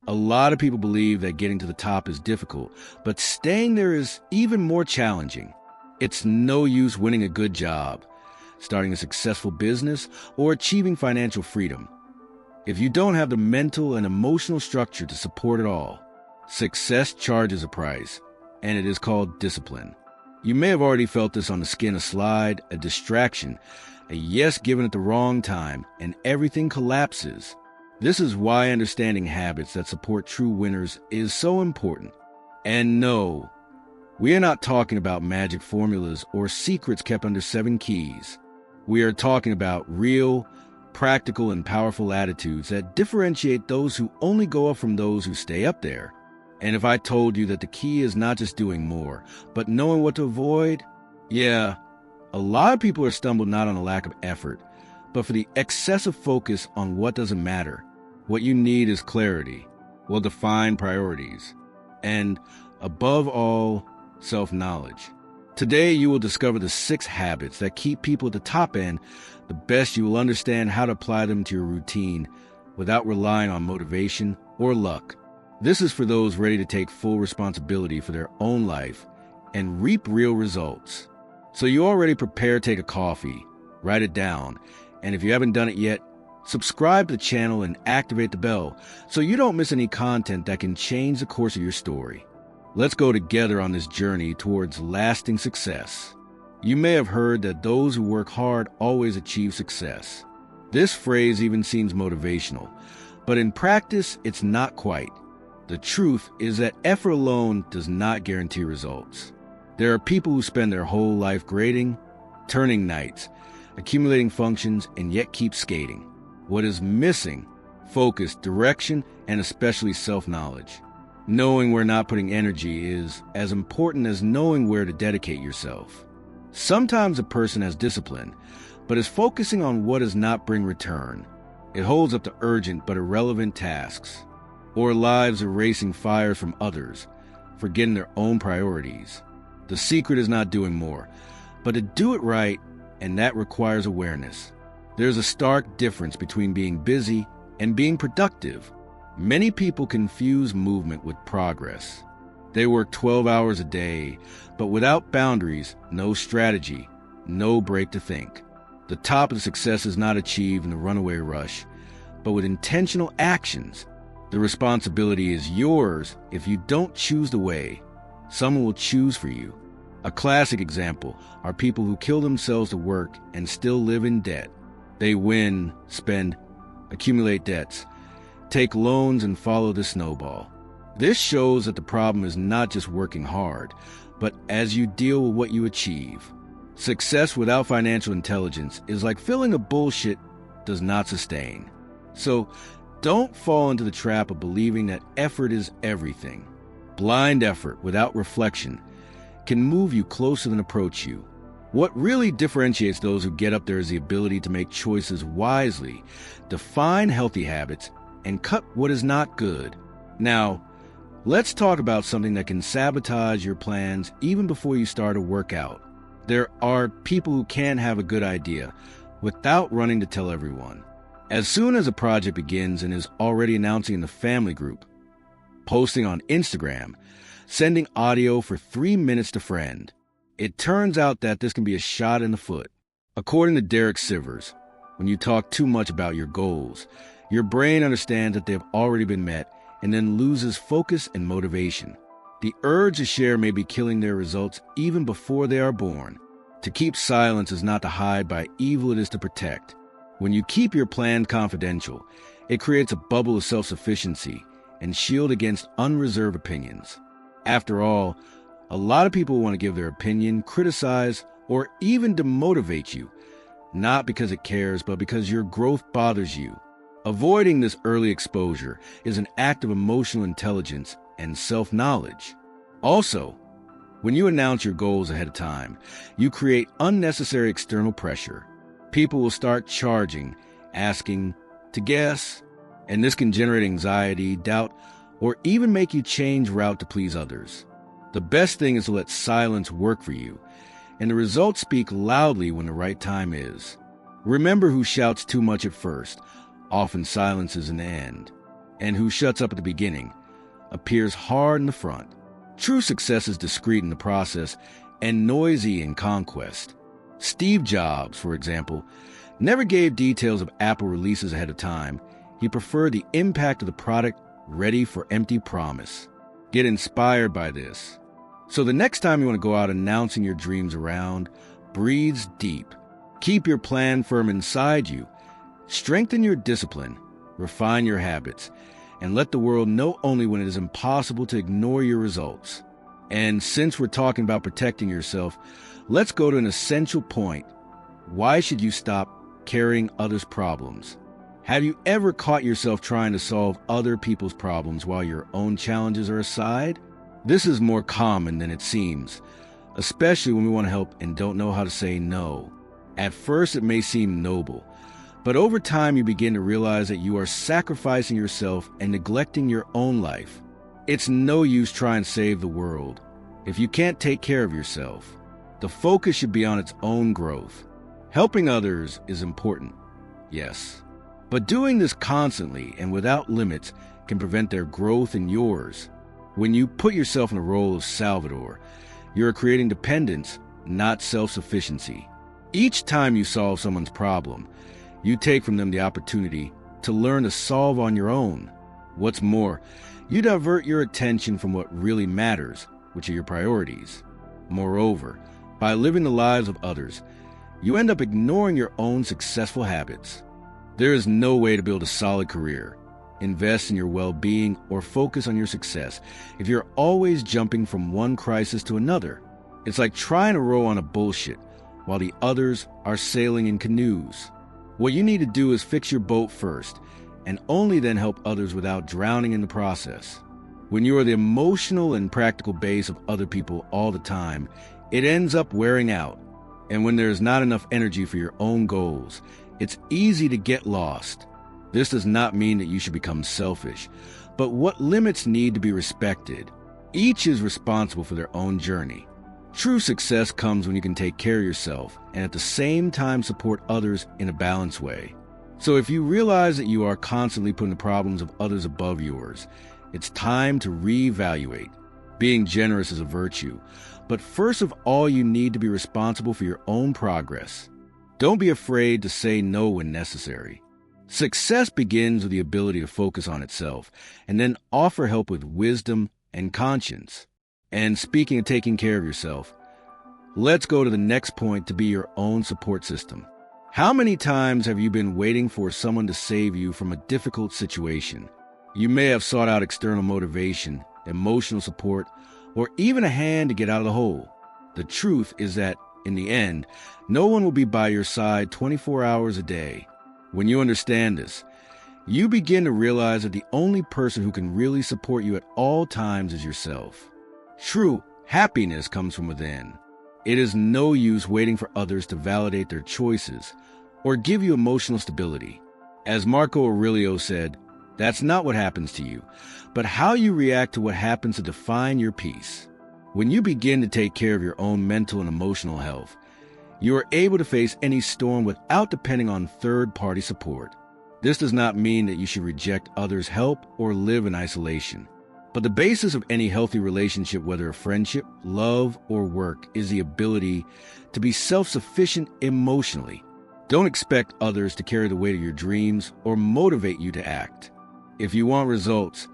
A lot of people believe that getting to the top is difficult, but staying there is even more challenging. It's no use winning a good job, starting a successful business, or achieving financial freedom if you don't have the mental and emotional structure to support it all. Success charges a price, and it is called discipline. You may have already felt this on the skin: a slide, a distraction, a yes given at the wrong time, and everything collapses. This is why understanding habits that support true winners is so important. And no, we are not talking about magic formulas or secrets kept under 7 keys. We are talking about real, practical, and powerful attitudes that differentiate those who only go up from those who stay up there. And if I told you that the key is not just doing more, but knowing what to avoid, yeah, a lot of people are stumbled not on a lack of effort, but for the excessive focus on what doesn't matter. What you need is clarity, well-defined priorities, and, above all, self-knowledge. Today, you will discover the 6 habits that keep people at the top end. The best, you will understand how to apply them to your routine without relying on motivation or luck. This is for those ready to take full responsibility for their own life and reap real results. So you already prepared, take a coffee, write it down, and if you haven't done it yet, subscribe to the channel and activate the bell so you don't miss any content that can change the course of your story. Let's go together on this journey towards lasting success. You may have heard that those who work hard always achieve success. This phrase even seems motivational, but in practice, it's not quite. The truth is that effort alone does not guarantee results. There are people who spend their whole life grading, turning nights, accumulating functions, and yet keep skating. What is missing? Focus, direction, and especially self-knowledge. Knowing where not putting energy is as important as knowing where to dedicate yourself. Sometimes a person has discipline, but is focusing on what does not bring return. It holds up to urgent but irrelevant tasks, or lives erasing fires from others, forgetting their own priorities. The secret is not doing more, but to do it right, and that requires awareness. There's a stark difference between being busy and being productive. Many people confuse movement with progress. They work 12 hours a day, but without boundaries, no strategy, no break to think. The top of success is not achieved in the runaway rush, but with intentional actions. The responsibility is yours if you don't choose the way. Someone will choose for you. A classic example are people who kill themselves to work and still live in debt. They win, spend, accumulate debts, take loans, and follow the snowball. This shows that the problem is not just working hard, but as you deal with what you achieve. Success without financial intelligence is like filling a bullshit does not sustain. So don't fall into the trap of believing that effort is everything. Blind effort without reflection can move you closer than approach you. What really differentiates those who get up there is the ability to make choices wisely, define healthy habits, and cut what is not good. Now, let's talk about something that can sabotage your plans even before you start a workout. There are people who can have a good idea without running to tell everyone. As soon as a project begins and is already announcing in the family group, posting on Instagram, sending audio for 3 minutes to friend, it turns out that this can be a shot in the foot. According to Derek Sivers, when you talk too much about your goals, your brain understands that they've already been met and then loses focus and motivation. The urge to share may be killing their results even before they are born. To keep silence is not to hide by evil, it is to protect. When you keep your plan confidential, it creates a bubble of self-sufficiency and shield against unreserved opinions. After all, a lot of people want to give their opinion, criticize, or even demotivate you, not because it cares, but because your growth bothers you. Avoiding this early exposure is an act of emotional intelligence and self-knowledge. Also, when you announce your goals ahead of time, you create unnecessary external pressure. People will start charging, asking to guess, and this can generate anxiety, doubt, or even make you change route to please others. The best thing is to let silence work for you, and the results speak loudly when the right time is. Remember who shouts too much at first. Often silence is an end. and who shuts up at the beginning, appears hard in the front. True success is discreet in the process and noisy in conquest. Steve Jobs, for example, never gave details of Apple releases ahead of time. He preferred the impact of the product ready for empty promise. Get inspired by this. So the next time you want to go out announcing your dreams around, breathe deep. Keep your plan firm inside you. Strengthen your discipline, refine your habits, and let the world know only when it is impossible to ignore your results. And since we're talking about protecting yourself, let's go to an essential point. Why should you stop carrying others' problems? Have you ever caught yourself trying to solve other people's problems while your own challenges are aside? This is more common than it seems, especially when we want to help and don't know how to say no. At first, it may seem noble, but over time you begin to realize that you are sacrificing yourself and neglecting your own life. It's no use trying to save the world if you can't take care of yourself. The focus should be on its own growth. Helping others is important, yes, but doing this constantly and without limits can prevent their growth and yours. When you put yourself in the role of Salvador, you're creating dependence, not self-sufficiency. Each time you solve someone's problem, you take from them the opportunity to learn to solve on your own. What's more, you divert your attention from what really matters, which are your priorities. Moreover, by living the lives of others, you end up ignoring your own successful habits. There is no way to build a solid career, invest in your well-being, or focus on your success if you're always jumping from one crisis to another. It's like trying to row on a bullshit while the others are sailing in canoes. What you need to do is fix your boat first, and only then help others without drowning in the process. When you are the emotional and practical base of other people all the time, it ends up wearing out. And when there is not enough energy for your own goals, it's easy to get lost. This does not mean that you should become selfish, but what limits need to be respected. Each is responsible for their own journey. True success comes when you can take care of yourself and at the same time support others in a balanced way. So if you realize that you are constantly putting the problems of others above yours, it's time to reevaluate. Being generous is a virtue, but first of all, you need to be responsible for your own progress. Don't be afraid to say no when necessary. Success begins with the ability to focus on itself and then offer help with wisdom and conscience. And speaking of taking care of yourself, let's go to the next point to be your own support system. How many times have you been waiting for someone to save you from a difficult situation? You may have sought out external motivation, emotional support, or even a hand to get out of the hole. The truth is that, in the end, no one will be by your side 24 hours a day. When you understand this, you begin to realize that the only person who can really support you at all times is yourself. True happiness comes from within. It is no use waiting for others to validate their choices or give you emotional stability. As Marco Aurelio said, that's not what happens to you, but how you react to what happens to define your peace. When you begin to take care of your own mental and emotional health, you are able to face any storm without depending on third-party support. This does not mean that you should reject others' help or live in isolation. But the basis of any healthy relationship, whether a friendship, love, or work, is the ability to be self-sufficient emotionally. Don't expect others to carry the weight of your dreams or motivate you to act. If you want results,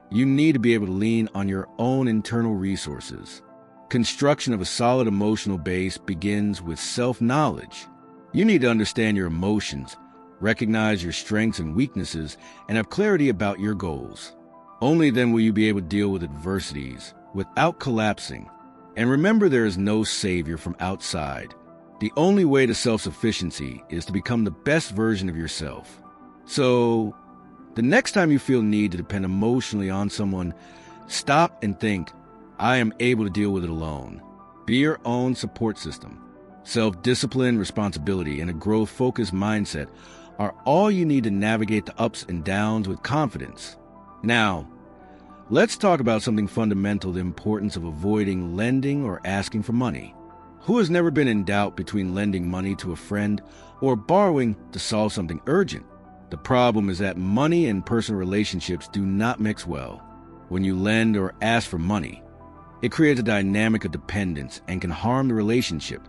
you need to be able to lean on your own internal resources. Construction of a solid emotional base begins with self-knowledge. You need to understand your emotions, recognize your strengths and weaknesses, and have clarity about your goals. Only then will you be able to deal with adversities without collapsing. And remember, there is no savior from outside. The only way to self-sufficiency is to become the best version of yourself. So, the next time you feel need to depend emotionally on someone, stop and think, I am able to deal with it alone. Be your own support system. Self-discipline, responsibility, and a growth-focused mindset are all you need to navigate the ups and downs with confidence. Now, let's talk about something fundamental, the importance of avoiding lending or asking for money. Who has never been in doubt between lending money to a friend or borrowing to solve something urgent? The problem is that money and personal relationships do not mix well. When you lend or ask for money, it creates a dynamic of dependence and can harm the relationship,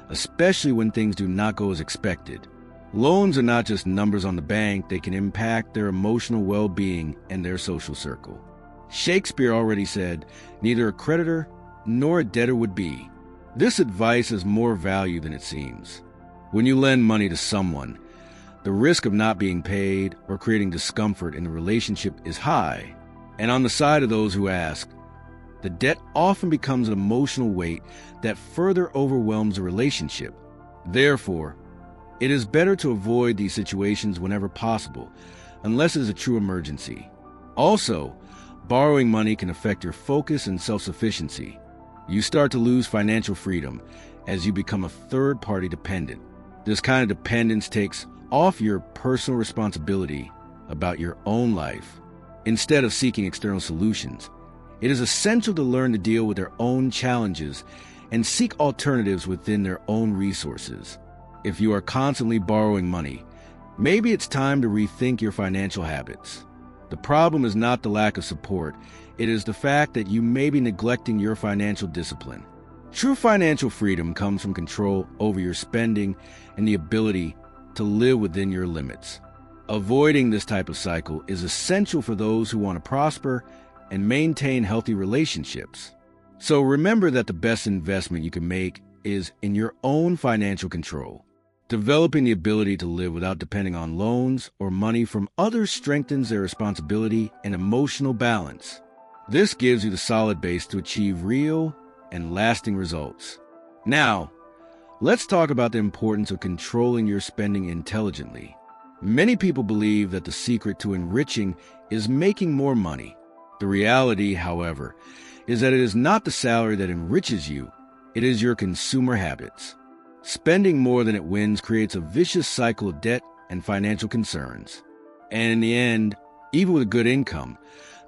especially when things do not go as expected. Loans are not just numbers on the bank, they can impact their emotional well-being and their social circle. Shakespeare already said, "Neither a creditor nor a debtor would be." This advice has more value than it seems. When you lend money to someone, the risk of not being paid or creating discomfort in the relationship is high. And on the side of those who ask, the debt often becomes an emotional weight that further overwhelms the relationship. Therefore, it is better to avoid these situations whenever possible, unless it is a true emergency. Also, borrowing money can affect your focus and self-sufficiency. You start to lose financial freedom as you become a third-party dependent. This kind of dependence takes off your personal responsibility about your own life. Instead of seeking external solutions, it is essential to learn to deal with their own challenges and seek alternatives within their own resources. If you are constantly borrowing money, maybe it's time to rethink your financial habits. The problem is not the lack of support, it is the fact that you may be neglecting your financial discipline. True financial freedom comes from control over your spending and the ability to live within your limits. Avoiding this type of cycle is essential for those who want to prosper and maintain healthy relationships. So remember that the best investment you can make is in your own financial control. Developing the ability to live without depending on loans or money from others strengthens their responsibility and emotional balance. This gives you the solid base to achieve real and lasting results. Now, let's talk about the importance of controlling your spending intelligently. Many people believe that the secret to enriching is making more money. The reality, however, is that it is not the salary that enriches you, it is your consumer habits. Spending more than it wins creates a vicious cycle of debt and financial concerns. And in the end, even with a good income,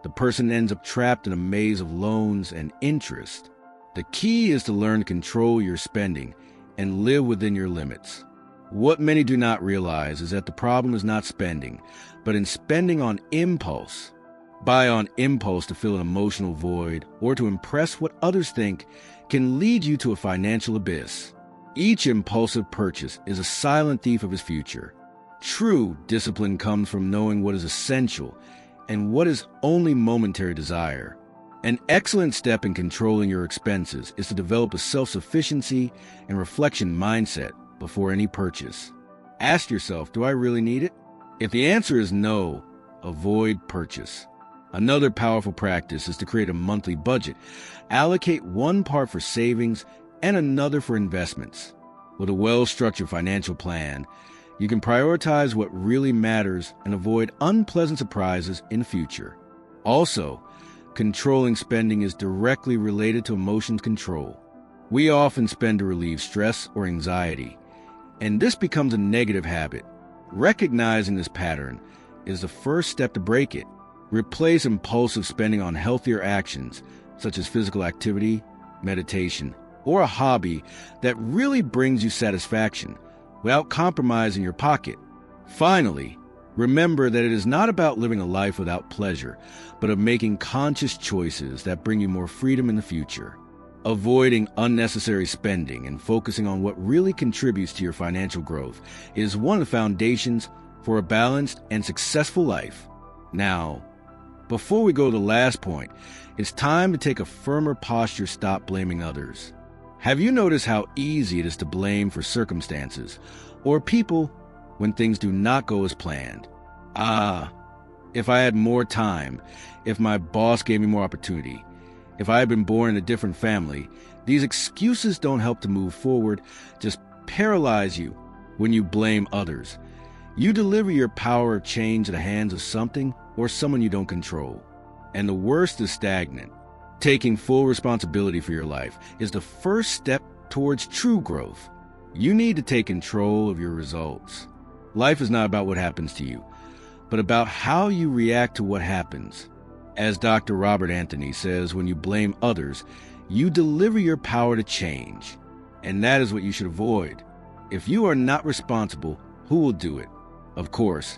the person ends up trapped in a maze of loans and interest. The key is to learn to control your spending and live within your limits. What many do not realize is that the problem is not spending, but in spending on impulse. Buy on impulse to fill an emotional void or to impress what others think can lead you to a financial abyss. Each impulsive purchase is a silent thief of his future. True discipline comes from knowing what is essential and what is only momentary desire. An excellent step in controlling your expenses is to develop a self-sufficiency and reflection mindset before any purchase. Ask yourself, do I really need it? If the answer is no, avoid purchase. Another powerful practice is to create a monthly budget. Allocate one part for savings and another for investments. With a well-structured financial plan, you can prioritize what really matters and avoid unpleasant surprises in the future. Also, controlling spending is directly related to emotions control. We often spend to relieve stress or anxiety, and this becomes a negative habit. Recognizing this pattern is the first step to break it. Replace impulsive spending on healthier actions, such as physical activity, meditation, or a hobby that really brings you satisfaction without compromising your pocket. Finally, remember that it is not about living a life without pleasure, but of making conscious choices that bring you more freedom in the future. Avoiding unnecessary spending and focusing on what really contributes to your financial growth is one of the foundations for a balanced and successful life. Now, before we go to the last point, it's time to take a firmer posture, stop blaming others. Have you noticed how easy it is to blame for circumstances or people when things do not go as planned? If I had more time, if my boss gave me more opportunity, if I had been born in a different family, these excuses don't help to move forward, just paralyze you when you blame others. You deliver your power of change to the hands of something or someone you don't control. And the worst is stagnant. Taking full responsibility for your life is the first step towards true growth. You need to take control of your results. Life is not about what happens to you, but about how you react to what happens. As Dr. Robert Anthony says, when you blame others, you deliver your power to change. And that is what you should avoid. If you are not responsible, who will do it? Of course,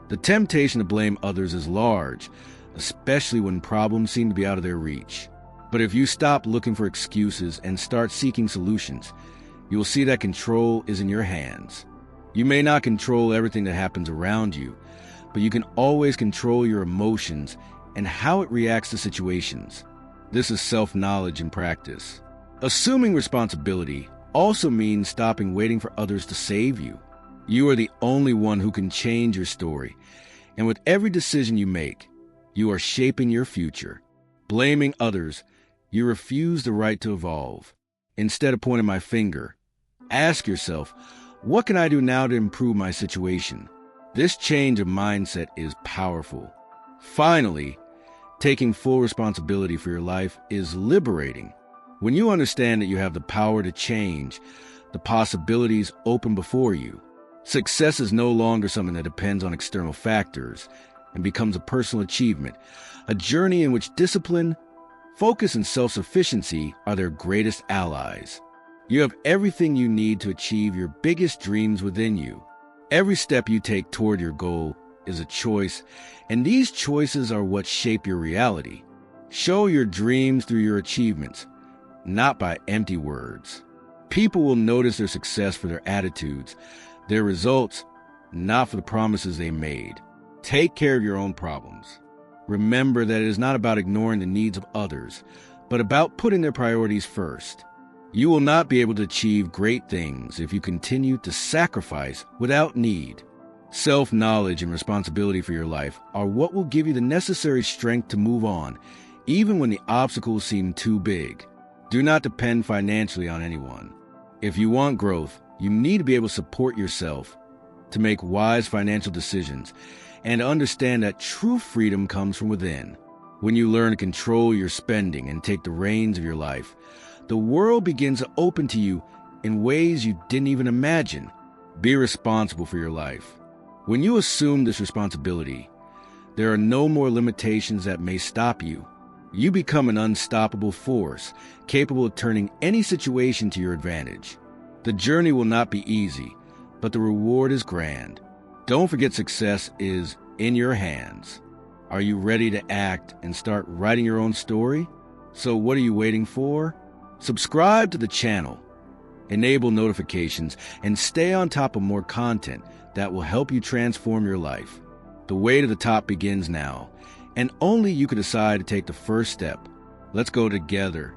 The temptation to blame others is large, especially when problems seem to be out of their reach. But if you stop looking for excuses and start seeking solutions, you will see that control is in your hands. You may not control everything that happens around you, but you can always control your emotions and how it reacts to situations. This is self-knowledge in practice. Assuming responsibility also means stopping waiting for others to save you. You are the only one who can change your story, and with every decision you make, you are shaping your future. Blaming others, you refuse the right to evolve. Instead of pointing my finger, ask yourself, what can I do now to improve my situation? This change of mindset is powerful. Finally, taking full responsibility for your life is liberating. When you understand that you have the power to change, the possibilities open before you. Success is no longer something that depends on external factors and becomes a personal achievement, a journey in which discipline, focus, and self-sufficiency are their greatest allies. You have everything you need to achieve your biggest dreams within you. Every step you take toward your goal is a choice, and these choices are what shape your reality. Show your dreams through your achievements, not by empty words. People will notice their success for their attitudes, their results, not for the promises they made. Take care of your own problems. Remember that it is not about ignoring the needs of others, but about putting their priorities first. You will not be able to achieve great things if you continue to sacrifice without need. Self-knowledge and responsibility for your life are what will give you the necessary strength to move on, even when the obstacles seem too big. Do not depend financially on anyone. If you want growth, you need to be able to support yourself, to make wise financial decisions, and to understand that true freedom comes from within. When you learn to control your spending and take the reins of your life, the world begins to open to you in ways you didn't even imagine. Be responsible for your life. When you assume this responsibility, there are no more limitations that may stop you. You become an unstoppable force, capable of turning any situation to your advantage. The journey will not be easy, but the reward is grand. Don't forget, success is in your hands. Are you ready to act and start writing your own story? So what are you waiting for? Subscribe to the channel, enable notifications, and stay on top of more content that will help you transform your life. The way to the top begins now, and only you can decide to take the first step. Let's go together